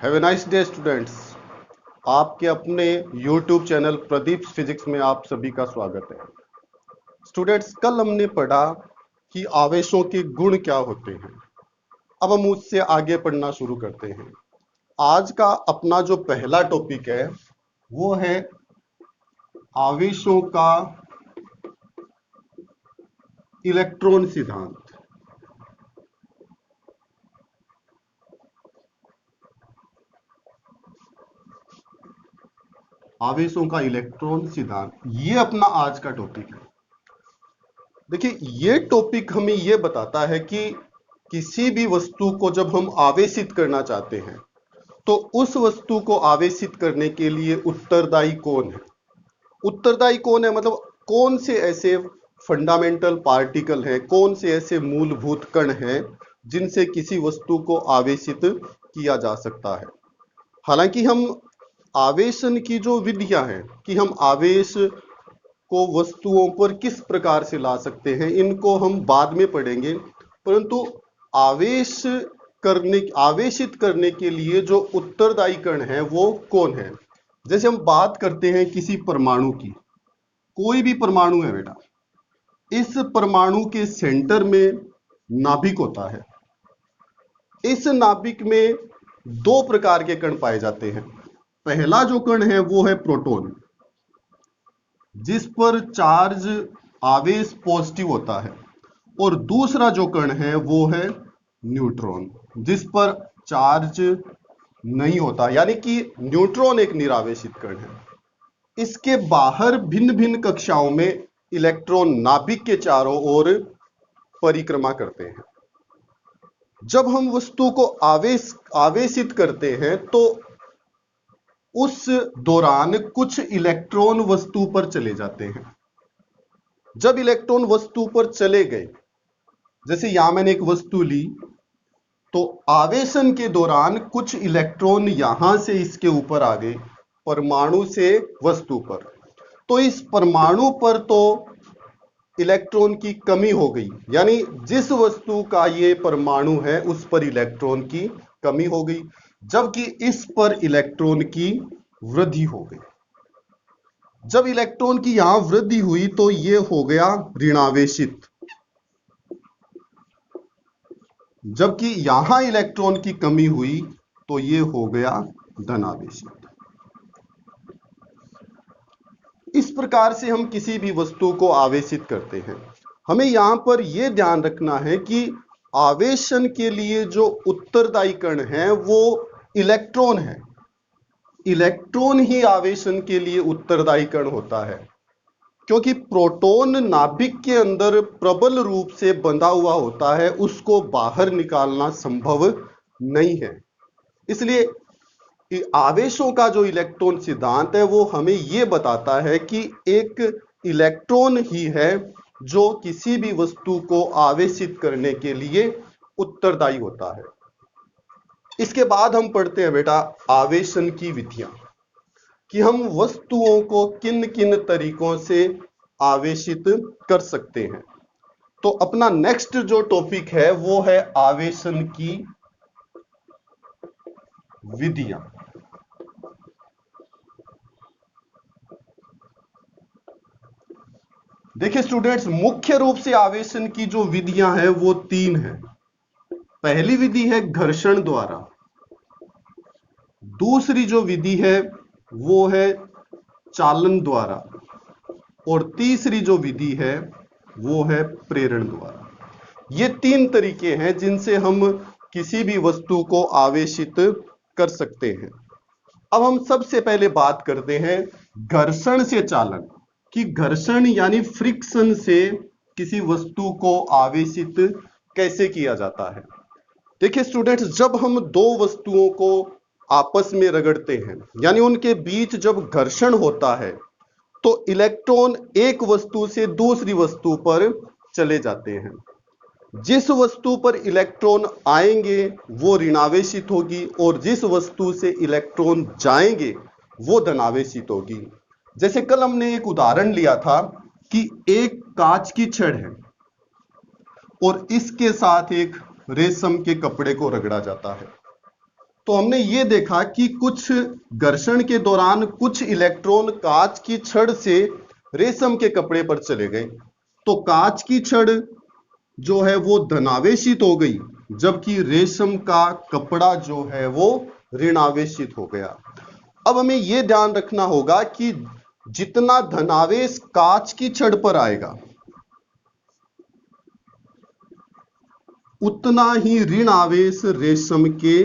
Have a nice day students. आपके अपने YouTube channel Pradeep physics में आप सभी का स्वागत है। स्टूडेंट्स, कल हमने पढ़ा कि आवेशों के गुण क्या होते हैं। अब हम उससे आगे पढ़ना शुरू करते हैं। आज का अपना जो पहला टॉपिक है वो है आवेशों का इलेक्ट्रॉन सिद्धांत। आवेशों का इलेक्ट्रॉन सिद्धांत, ये अपना आज का टॉपिक है। देखिए, ये टॉपिक हमें ये बताता है कि किसी भी वस्तु को जब हम आवेशित करना चाहते हैं तो उस वस्तु को आवेशित करने के लिए उत्तरदायी कौन है। उत्तरदायी कौन है मतलब कौन से ऐसे फंडामेंटल पार्टिकल हैं, कौन से ऐसे मूलभूत कण हैं जिनसे किसी वस्तु को आवेशित किया जा सकता है। हालांकि हम आवेशन की जो विधियां हैं कि हम आवेश को वस्तुओं पर किस प्रकार से ला सकते हैं, इनको हम बाद में पढ़ेंगे। परंतु आवेशित करने के लिए जो उत्तरदायी कण है वो कौन है। जैसे हम बात करते हैं किसी परमाणु की, कोई भी परमाणु है बेटा, इस परमाणु के सेंटर में नाभिक होता है। इस नाभिक में दो प्रकार के कण पाए जाते हैं। पहला जो कण है वो है प्रोटॉन, जिस पर चार्ज आवेश पॉजिटिव होता है, और दूसरा जो कण है वो है न्यूट्रॉन, जिस पर चार्ज नहीं होता, यानी कि न्यूट्रॉन एक निरावेशित कण है। इसके बाहर भिन्न भिन्न कक्षाओं में इलेक्ट्रॉन नाभिक के चारों ओर परिक्रमा करते हैं। जब हम वस्तु को आवेशित करते हैं तो उस दौरान कुछ इलेक्ट्रॉन वस्तु पर चले जाते हैं। जब इलेक्ट्रॉन वस्तु पर चले गए, जैसे यहां मैंने एक वस्तु ली, तो आवेशन के दौरान कुछ इलेक्ट्रॉन यहां से इसके ऊपर आ गए, परमाणु से वस्तु पर। तो इस परमाणु पर तो इलेक्ट्रॉन की कमी हो गई, यानी जिस वस्तु का ये परमाणु है उस पर इलेक्ट्रॉन की कमी हो गई, जबकि इस पर इलेक्ट्रॉन की वृद्धि हो गई। जब इलेक्ट्रॉन की यहां वृद्धि हुई तो ये हो गया ऋणावेशित, जबकि यहां इलेक्ट्रॉन की कमी हुई तो ये हो गया धनावेशित। इस प्रकार से हम किसी भी वस्तु को आवेशित करते हैं। हमें यहां पर यह ध्यान रखना है कि आवेशन के लिए जो उत्तरदायी कण है वो इलेक्ट्रॉन है। इलेक्ट्रॉन ही आवेशन के लिए उत्तरदायी कण होता है, क्योंकि प्रोटॉन नाभिक के अंदर प्रबल रूप से बंधा हुआ होता है, उसको बाहर निकालना संभव नहीं है। इसलिए आवेशों का जो इलेक्ट्रॉन सिद्धांत है वो हमें यह बताता है कि एक इलेक्ट्रॉन ही है जो किसी भी वस्तु को आवेशित करने के लिए उत्तरदायी होता है। इसके बाद हम पढ़ते हैं बेटा आवेशन की विधियां, कि हम वस्तुओं को किन किन तरीकों से आवेशित कर सकते हैं। तो अपना नेक्स्ट जो टॉपिक है वो है आवेशन की विधियां। देखिए स्टूडेंट्स, मुख्य रूप से आवेशन की जो विधियां हैं वो तीन हैं। पहली विधि है घर्षण द्वारा, दूसरी जो विधि है वो है चालन द्वारा, और तीसरी जो विधि है वो है प्रेरण द्वारा। ये तीन तरीके हैं जिनसे हम किसी भी वस्तु को आवेशित कर सकते हैं। अब हम सबसे पहले बात करते हैं घर्षण से चालन, कि घर्षण यानी फ्रिक्शन से किसी वस्तु को आवेशित कैसे किया जाता है। देखिए स्टूडेंट्स, जब हम दो वस्तुओं को आपस में रगड़ते हैं, यानी उनके बीच जब घर्षण होता है, तो इलेक्ट्रॉन एक वस्तु से दूसरी वस्तु पर चले जाते हैं। जिस वस्तु पर इलेक्ट्रॉन आएंगे वो ऋणावेशित होगी, और जिस वस्तु से इलेक्ट्रॉन जाएंगे वो धनावेशित होगी। जैसे कल हमने एक उदाहरण लिया था कि एक कांच की छड़ है और इसके साथ एक रेशम के कपड़े को रगड़ा जाता है। तो हमने ये देखा कि कुछ घर्षण के दौरान कुछ इलेक्ट्रॉन कांच की छड़ से रेशम के कपड़े पर चले गए, तो कांच की छड़ जो है वो धनावेशित हो गई, जबकि रेशम का कपड़ा जो है वो ऋणावेशित हो गया। अब हमें यह ध्यान रखना होगा कि जितना धनावेश कांच की छड़ पर आएगा, उतना ही ऋण आवेश रेशम के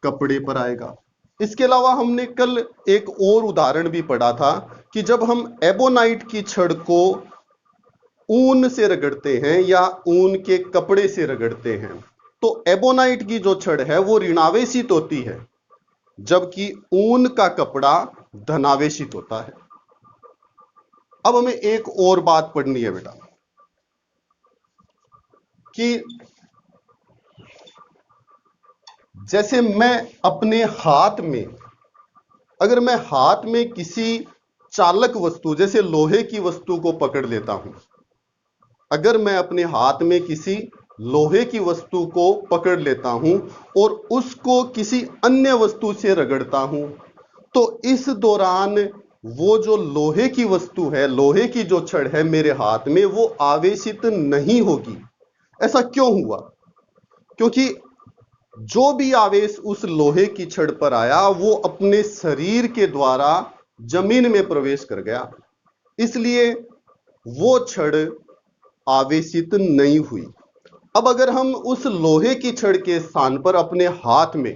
कपड़े पर आएगा। इसके अलावा हमने कल एक और उदाहरण भी पढ़ा था कि जब हम एबोनाइट की छड़ को ऊन से रगड़ते हैं या ऊन के कपड़े से रगड़ते हैं, तो एबोनाइट की जो छड़ है वो ऋणावेशित होती है, जबकि ऊन का कपड़ा धनावेशित होता है। अब हमें एक और बात पढ़नी है बेटा कि जैसे मैं अपने हाथ में, अगर मैं हाथ में किसी चालक वस्तु जैसे लोहे की वस्तु को पकड़ लेता हूं, अगर मैं अपने हाथ में किसी लोहे की वस्तु को पकड़ लेता हूं और उसको किसी अन्य वस्तु से रगड़ता हूं, तो इस दौरान वो जो लोहे की वस्तु है, लोहे की जो छड़ है मेरे हाथ में, वो आवेशित नहीं होगी। ऐसा क्यों हुआ? क्योंकि जो भी आवेश उस लोहे की छड़ पर आया वो अपने शरीर के द्वारा जमीन में प्रवेश कर गया, इसलिए वो छड़ आवेशित नहीं हुई। अब अगर हम उस लोहे की छड़ के स्थान पर अपने हाथ में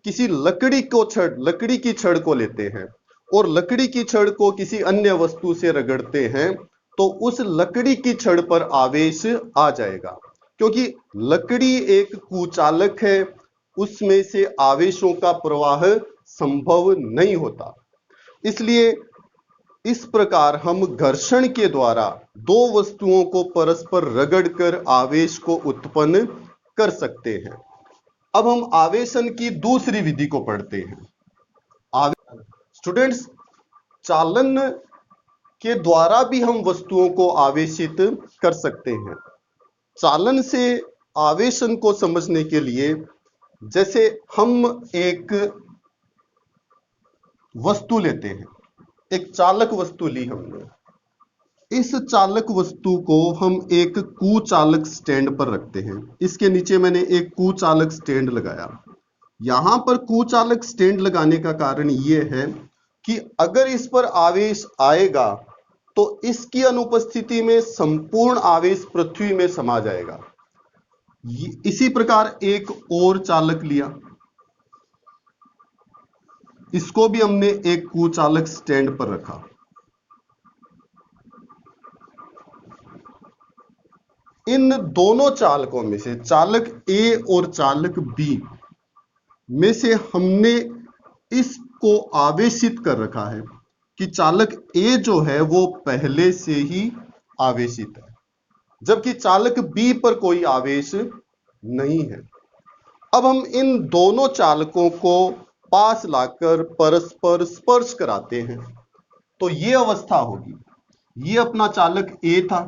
किसी लकड़ी की छड़ को लेते हैं और लकड़ी की छड़ को किसी अन्य वस्तु से रगड़ते हैं, तो उस लकड़ी की छड़ पर आवेश आ जाएगा, क्योंकि लकड़ी एक कुचालक है, उसमें से आवेशों का प्रवाह संभव नहीं होता। इसलिए इस प्रकार हम घर्षण के द्वारा दो वस्तुओं को परस्पर रगड़कर आवेश को उत्पन्न कर सकते हैं। अब हम आवेशन की दूसरी विधि को पढ़ते हैं। स्टूडेंट्स, चालन के द्वारा भी हम वस्तुओं को आवेशित कर सकते हैं। चालन से आवेशन को समझने के लिए, जैसे हम एक वस्तु लेते हैं, एक चालक वस्तु ली हमने, इस चालक वस्तु को हम एक कुचालक स्टैंड पर रखते हैं। इसके नीचे मैंने एक कुचालक स्टैंड लगाया। यहां पर कुचालक स्टैंड लगाने का कारण यह है कि अगर इस पर आवेश आएगा तो इसकी अनुपस्थिति में संपूर्ण आवेश पृथ्वी में समा जाएगा। इसी प्रकार एक और चालक लिया, इसको भी हमने एक कुचालक स्टैंड पर रखा। इन दोनों चालकों में से चालक ए और चालक बी में से हमने इसको आवेशित कर रखा है कि चालक ए जो है वो पहले से ही आवेशित है, जबकि चालक बी पर कोई आवेश नहीं है। अब हम इन दोनों चालकों को पास लाकर परस्पर स्पर्श कराते हैं, तो ये अवस्था होगी, ये अपना चालक ए था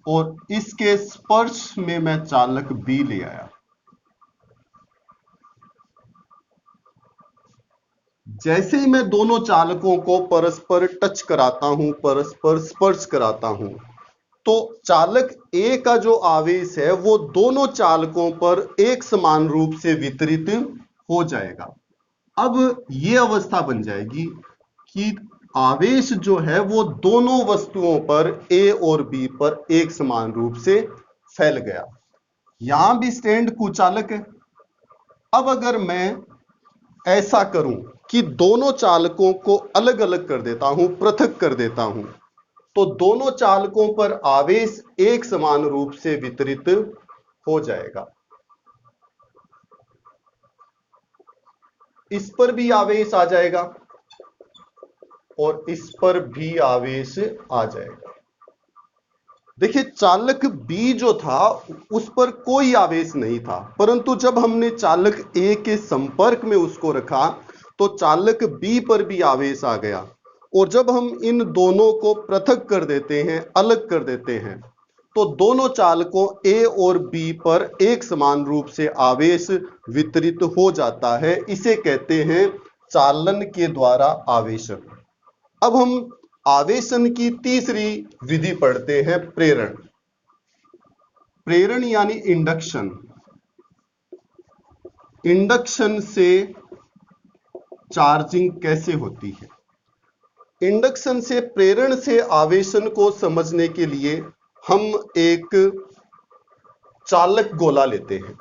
और इसके स्पर्श में मैं चालक बी ले आया। जैसे ही मैं दोनों चालकों को परस्पर टच कराता हूं, परस्पर स्पर्श कराता हूं, तो चालक ए का जो आवेश है वो दोनों चालकों पर एक समान रूप से वितरित हो जाएगा। अब ये अवस्था बन जाएगी कि आवेश जो है वो दोनों वस्तुओं पर ए और बी पर एक समान रूप से फैल गया। यहां भी स्टैंड कुचालक है। अब अगर मैं ऐसा करूं कि दोनों चालकों को अलग अलग कर देता हूं, पृथक कर देता हूं, तो दोनों चालकों पर आवेश एक समान रूप से वितरित हो जाएगा। इस पर भी आवेश आ जाएगा और इस पर भी आवेश आ जाएगा। देखिए, चालक बी जो था उस पर कोई आवेश नहीं था, परंतु जब हमने चालक ए के संपर्क में उसको रखा तो चालक बी पर भी आवेश आ गया। और जब हम इन दोनों को पृथक कर देते हैं, अलग कर देते हैं, तो दोनों चालकों ए और बी पर एक समान रूप से आवेश वितरित हो जाता है। इसे कहते हैं चालन के द्वारा आवेशन। अब हम आवेशन की तीसरी विधि पढ़ते हैं, प्रेरण। प्रेरण यानी इंडक्शन। इंडक्शन से चार्जिंग कैसे होती है? इंडक्शन से, प्रेरण से आवेशन को समझने के लिए हम एक चालक गोला लेते हैं।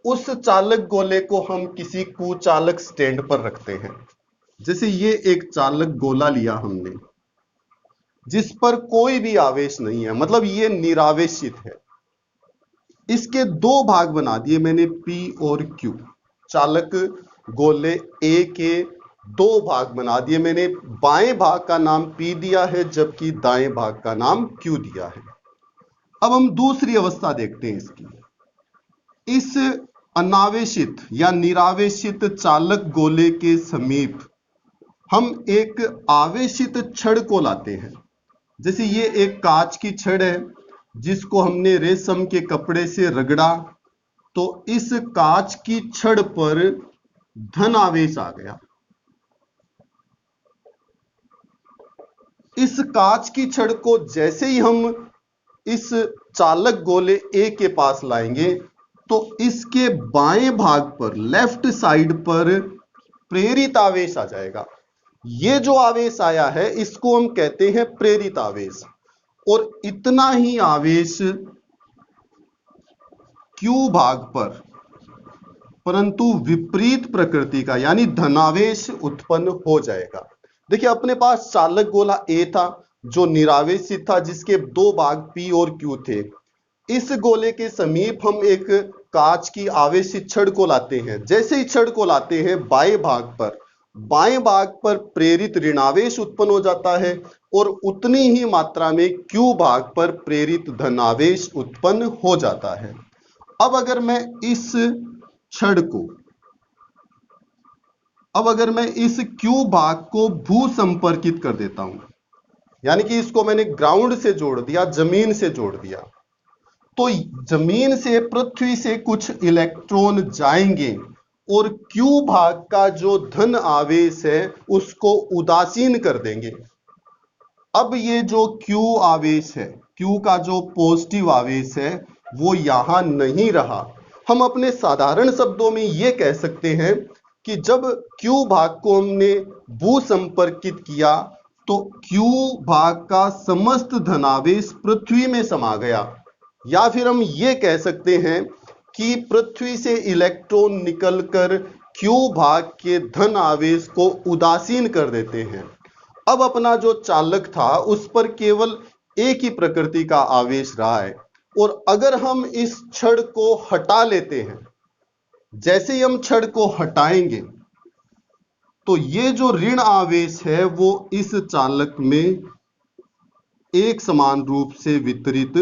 उस चालक गोले को हम किसी कुचालक स्टैंड पर रखते हैं। जैसे ये एक चालक गोला लिया हमने, जिस पर कोई भी आवेश नहीं है, मतलब ये निरावेशित है। इसके दो भाग बना दिए मैंने, P और Q। चालक गोले A के दो भाग बना दिए मैंने। बाएं भाग का नाम P दिया है, जबकि दाएं भाग का नाम Q दिया है। अब हम दूसरी अवस्था देखते हैं इसकी। इस अनावेशित या निरावेशित चालक गोले के समीप हम एक आवेशित छड़ को लाते हैं। जैसे ये एक कांच की छड़ है, जिसको हमने रेशम के कपड़े से रगड़ा, तो इस कांच की छड़ पर धन आवेश आ गया। इस कांच की छड़ को जैसे ही हम इस चालक गोले ए के पास लाएंगे, तो इसके बाएं भाग पर, लेफ्ट साइड पर प्रेरित आवेश आ जाएगा। ये जो आवेश आया है, इसको हम कहते हैं प्रेरित आवेश। और इतना ही आवेश Q भाग पर, परंतु विपरीत प्रकृति का, यानी धनावेश उत्पन्न हो जाएगा। देखिए, अपने पास चालक गोला A था जो निरावेशित था, जिसके दो भाग P और Q थे। इस गोले के समीप हम एक कांच की आवेशित छड़ को लाते हैं। जैसे ही छड़ को लाते हैं, बाएं भाग पर प्रेरित ऋणावेश उत्पन्न हो जाता है, और उतनी ही मात्रा में Q भाग पर प्रेरित धनावेश उत्पन्न हो जाता है। अब अगर मैं इस Q भाग को भू संपर्कित कर देता हूं, यानी कि इसको मैंने ग्राउंड से जोड़ दिया, जमीन से जोड़ दिया, तो जमीन से, पृथ्वी से कुछ इलेक्ट्रॉन जाएंगे और Q भाग का जो धन आवेश है उसको उदासीन कर देंगे। अब ये जो Q आवेश है, Q का जो पॉजिटिव आवेश है, वो यहां नहीं रहा। हम अपने साधारण शब्दों में ये कह सकते हैं कि जब Q भाग को हमने भू संपर्कित किया, तो Q भाग का समस्त धनावेश पृथ्वी में समा गया। या फिर हम ये कह सकते हैं कि पृथ्वी से इलेक्ट्रॉन निकलकर Q भाग के धन आवेश को उदासीन कर देते हैं। अब अपना जो चालक था, उस पर केवल एक ही प्रकृति का आवेश रहा है। और अगर हम इस छड़ को हटा लेते हैं, जैसे ही हम छड़ को हटाएंगे, तो ये जो ऋण आवेश है वो इस चालक में एक समान रूप से वितरित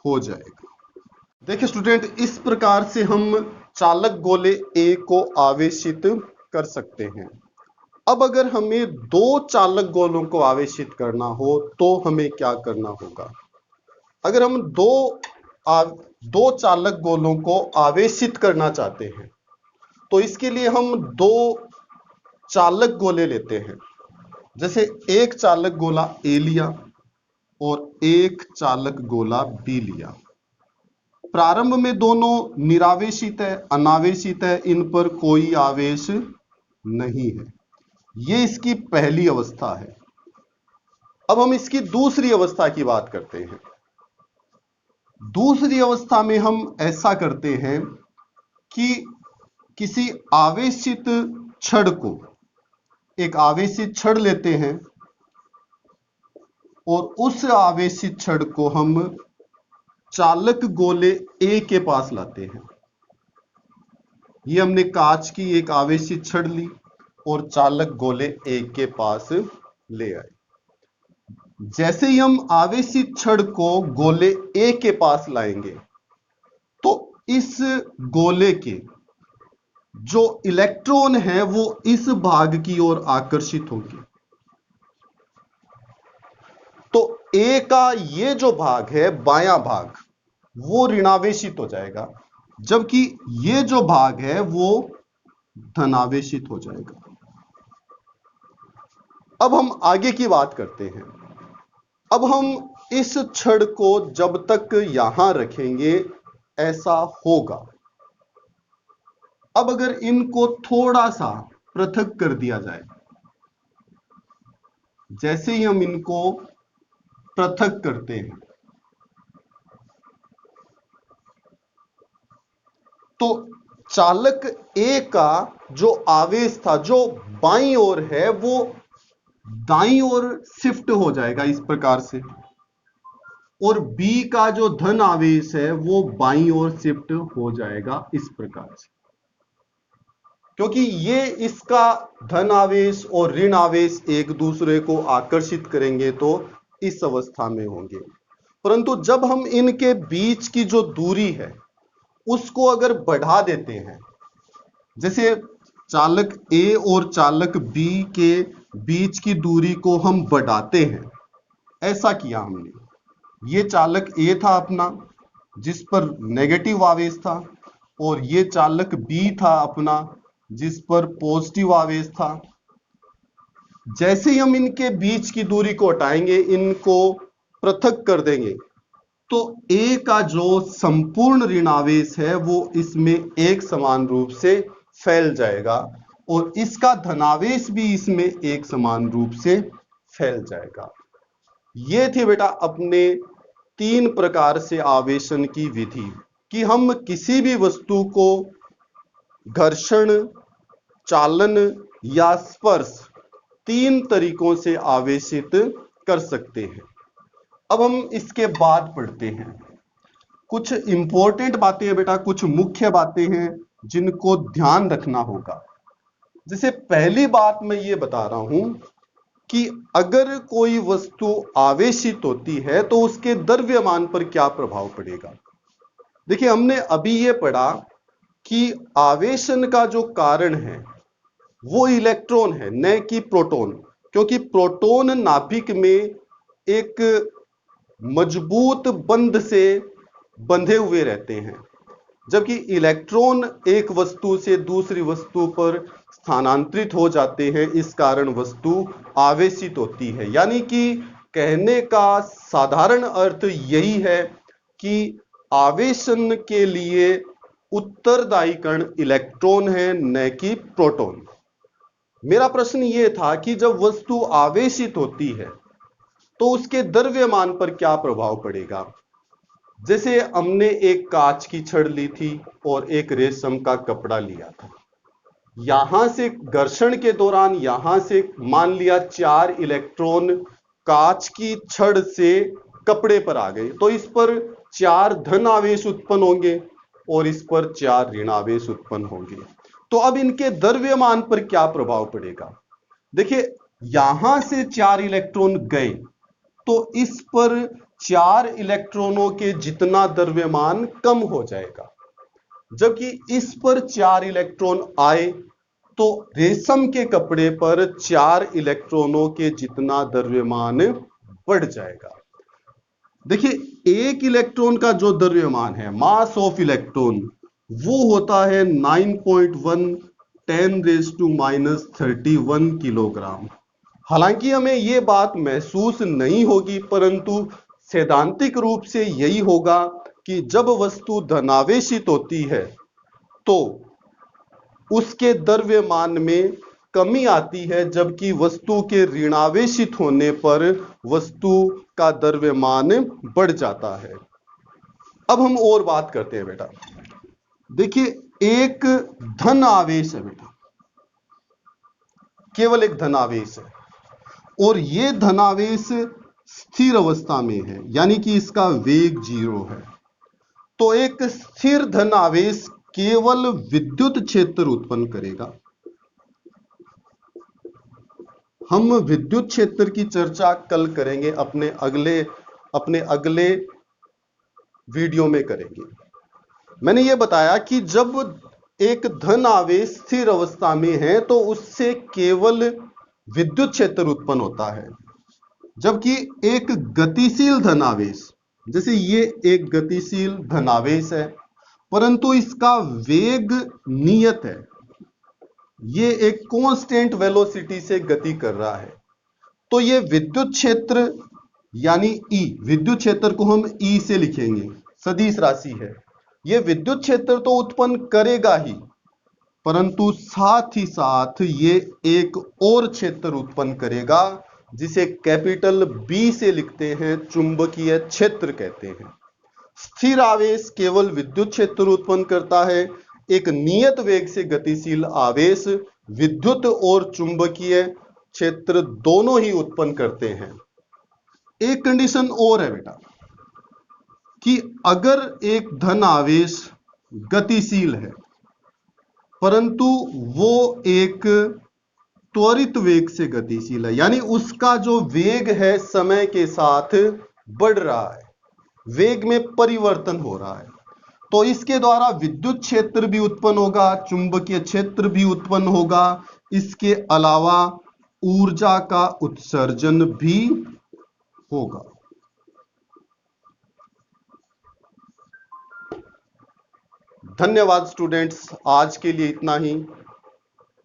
हो जाएगा। देखिए स्टूडेंट, इस प्रकार से हम चालक गोले ए को आवेशित कर सकते हैं। अब अगर हमें दो चालक गोलों को आवेशित करना हो, तो हमें क्या करना होगा? अगर हम दो चालक गोलों को आवेशित करना चाहते हैं, तो इसके लिए हम दो चालक गोले लेते हैं। जैसे एक चालक गोला ए लिया और एक चालक गोला बी लिया। प्रारंभ में दोनों निरावेशित है, अनावेशित है, इन पर कोई आवेश नहीं है। ये इसकी पहली अवस्था है। अब हम इसकी दूसरी अवस्था की बात करते हैं। दूसरी अवस्था में हम ऐसा करते हैं कि किसी आवेशित छड़ को, एक आवेशित छड़ लेते हैं और उस आवेशित छड़ को हम चालक गोले ए के पास लाते हैं। ये हमने कांच की एक आवेशित छड़ ली और चालक गोले ए के पास ले आए। जैसे ही हम आवेशित छड़ को गोले ए के पास लाएंगे, तो इस गोले के जो इलेक्ट्रॉन है वो इस भाग की ओर आकर्षित होंगे। तो ए का ये जो भाग है बायां भाग वो ऋणावेशित हो जाएगा, जबकि ये जो भाग है वो धनावेशित हो जाएगा। अब हम आगे की बात करते हैं। अब हम इस छड़ को जब तक यहां रखेंगे ऐसा होगा। अब अगर इनको थोड़ा सा पृथक कर दिया जाए, जैसे ही हम इनको पृथक करते हैं तो चालक ए का जो आवेश था जो बाईं ओर है वो दाईं ओर शिफ्ट हो जाएगा इस प्रकार से, और बी का जो धन आवेश है वो बाईं ओर शिफ्ट हो जाएगा इस प्रकार से, क्योंकि ये इसका धन आवेश और ऋण आवेश एक दूसरे को आकर्षित करेंगे तो इस अवस्था में होंगे। परंतु जब हम इनके बीच की जो दूरी है उसको अगर बढ़ा देते हैं, जैसे चालक ए और चालक बी के बीच की दूरी को हम बढ़ाते हैं, ऐसा किया हमने। ये चालक ए था अपना जिस पर नेगेटिव आवेश था, और ये चालक बी था अपना जिस पर पॉजिटिव आवेश था। जैसे ही हम इनके बीच की दूरी को हटाएंगे, इनको पृथक कर देंगे, तो ए का जो संपूर्ण ऋण आवेश है वो इसमें एक समान रूप से फैल जाएगा, और इसका धनावेश भी इसमें एक समान रूप से फैल जाएगा। ये थी बेटा अपने 3 प्रकार से आवेशन की विधि, कि हम किसी भी वस्तु को घर्षण, चालन या स्पर्श 3 तरीकों से आवेशित कर सकते हैं। अब हम इसके बाद पढ़ते हैं। कुछ इंपॉर्टेंट बातें हैं बेटा, कुछ मुख्य बातें हैं जिनको ध्यान रखना होगा। जैसे पहली बात मैं ये बता रहा हूं कि अगर कोई वस्तु आवेशित होती है तो उसके द्रव्यमान पर क्या प्रभाव पड़ेगा। देखिए, हमने अभी ये पढ़ा कि आवेशन का जो कारण है वो इलेक्ट्रॉन है, न कि प्रोटॉन, क्योंकि प्रोटॉन नाभिक में एक मजबूत बंध से बंधे हुए रहते हैं, जबकि इलेक्ट्रॉन एक वस्तु से दूसरी वस्तु पर स्थानांतरित हो जाते हैं, इस कारण वस्तु आवेशित होती है। यानी कि कहने का साधारण अर्थ यही है कि आवेशन के लिए उत्तरदायी कण इलेक्ट्रॉन है, न कि प्रोटॉन। मेरा प्रश्न यह था कि जब वस्तु आवेशित होती है तो उसके द्रव्यमान पर क्या प्रभाव पड़ेगा। जैसे हमने एक कांच की छड़ ली थी और एक रेशम का कपड़ा लिया था, यहां से घर्षण के दौरान यहां से मान लिया 4 इलेक्ट्रॉन कांच की छड़ से कपड़े पर आ गए, तो इस पर 4 धन आवेश उत्पन्न होंगे और इस पर 4 ऋण आवेश उत्पन्न होंगे। तो अब इनके द्रव्यमान पर क्या प्रभाव पड़ेगा। देखिए, यहां से 4 इलेक्ट्रॉन गए तो इस पर 4 इलेक्ट्रॉनों के जितना द्रव्यमान कम हो जाएगा, जबकि इस पर 4 इलेक्ट्रॉन आए तो रेशम के कपड़े पर 4 इलेक्ट्रॉनों के जितना द्रव्यमान बढ़ जाएगा। देखिए, एक इलेक्ट्रॉन का जो द्रव्यमान है, मास ऑफ इलेक्ट्रॉन, वो होता है 9.1 10⁻³ किलोग्राम। हालांकि हमें यह बात महसूस नहीं होगी, परंतु सैद्धांतिक रूप से यही होगा कि जब वस्तु धनावेशित होती है तो उसके द्रव्यमान में कमी आती है, जबकि वस्तु के ऋणावेशित होने पर वस्तु का द्रव्यमान बढ़ जाता है। अब हम और बात करते हैं बेटा। देखिए, एक धन आवेश है बेटा, केवल एक धनावेश है, और यह धनावेश स्थिर अवस्था में है, यानी कि इसका वेग 0 है। तो एक स्थिर धनावेश केवल विद्युत क्षेत्र उत्पन्न करेगा। हम विद्युत क्षेत्र की चर्चा कल करेंगे, अपने अगले वीडियो में करेंगे। मैंने यह बताया कि जब एक धन आवेश स्थिर अवस्था में है तो उससे केवल विद्युत क्षेत्र उत्पन्न होता है, जबकि एक गतिशील धनावेश, जैसे ये एक गतिशील धनावेश है परंतु इसका वेग नियत है, ये एक कांस्टेंट वेलोसिटी से गति कर रहा है, तो ये विद्युत क्षेत्र यानी E, विद्युत क्षेत्र को हम E से लिखेंगे, सदिश राशि है, ये विद्युत क्षेत्र तो उत्पन्न करेगा ही परंतु साथ ही साथ ये एक और क्षेत्र उत्पन्न करेगा जिसे कैपिटल B से लिखते हैं, चुंबकीय क्षेत्र कहते हैं। स्थिर आवेश केवल विद्युत क्षेत्र उत्पन्न करता है, एक नियत वेग से गतिशील आवेश विद्युत और चुंबकीय क्षेत्र दोनों ही उत्पन्न करते हैं। एक कंडीशन और है बेटा कि अगर एक धन आवेश गतिशील है परंतु वो एक त्वरित वेग से गतिशील है, यानी उसका जो वेग है समय के साथ बढ़ रहा है, वेग में परिवर्तन हो रहा है, तो इसके द्वारा विद्युत क्षेत्र भी उत्पन्न होगा, चुंबकीय क्षेत्र भी उत्पन्न होगा, इसके अलावा ऊर्जा का उत्सर्जन भी होगा। धन्यवाद स्टूडेंट्स, आज के लिए इतना ही।